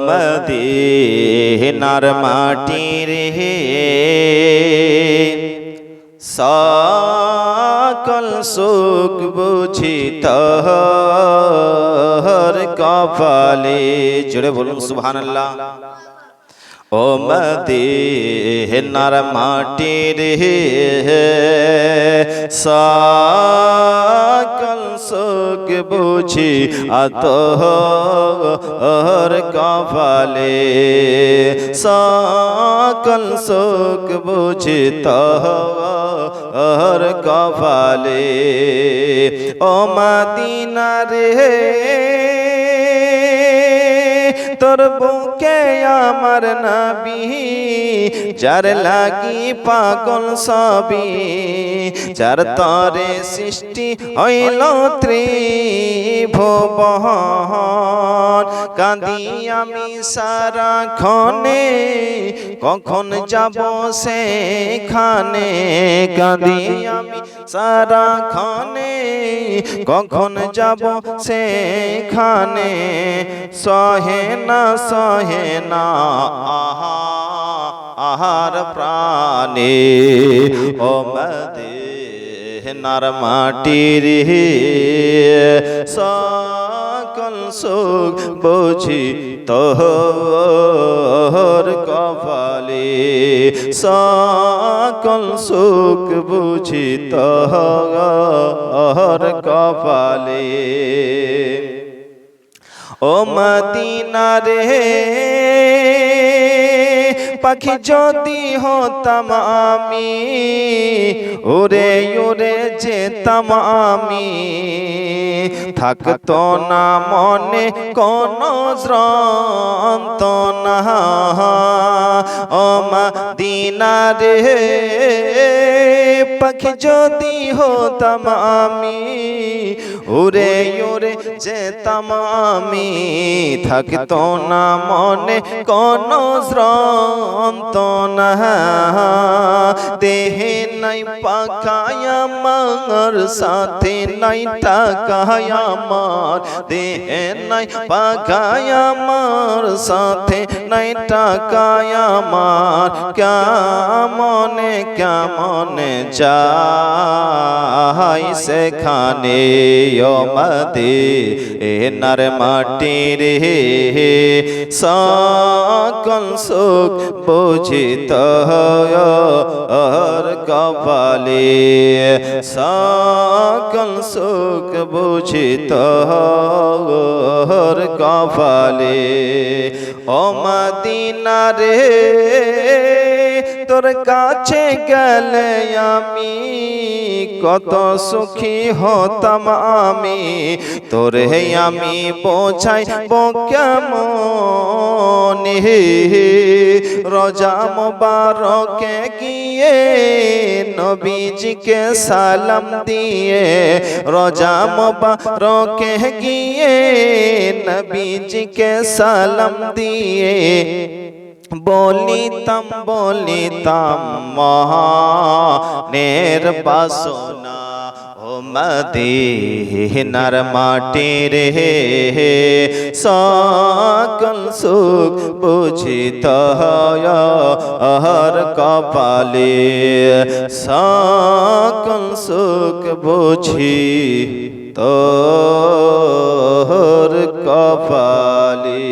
মদিনার মাটির হে সকল সুখ বুঝি তোর কপালে। জোরে বলুন সুবহানাল্লাহ। ও মদিনার মাটির হে সকল সুখ বুঝি তোর কপালে, সকল সুখ বুঝি তোর কপালে। ও মদিনা রে তোর বুকে আমার নবী, যার লাগি পাগল সবই, যার তরে সৃষ্টি হইল ত্রিভুবন। কাঁদি আমি সারাক্ষণে, কখন যাব সেখানে। কাঁদি আমি সারাক্ষণে, কখন যাব সেখানে। সহে না সহে না আহার প্রাণে। ও মদিনার মাটির সকল সুখ বুঝি তোর কপালে, সকল সুখ বুঝি তোর কপালে। ও মদিনা রে পাখি যদি হতাম আমি, উড়ে উড়ে যেতাম আমি। থাকতো না মনে কোনো যন্ত্রণা। ও মদিনা রে পাখি যদি হতাম আমি, উড়ে উড়ে যেতাম আমি। থাকতো না মনে কোনো যন্ত্রণা। দেহে নাই পাখায় আমার, সাথে নাই টাকায় আমার। দেহে নাই পাখায় আমার, সাথে নাই টাকায় আমার। কেমনে কেমনে যাই সেখানে। ও মদিনার মাটির হে সকল সুখ বুঝি তোর কপালে, সকল সুখ বুঝি তোর কপালে। ও মদিনা রে তোর কাছে গেলে আমি, কত সুখী হতাম আমি। তোরে আমি বোঝাইবো কেমন। রোজা মুবারকে গিয়ে নবীজিকে সালাম দিয়ে, রোজা মুবারকে গিয়ে নবীজিকে সালাম দিয়ে বলিতাম বলিতাম মনের বাসনা। ও মদিনার মাটির হে সকল সুখ বুঝি তোর কপালে, সকল সুখ বুঝি তোর কপালে।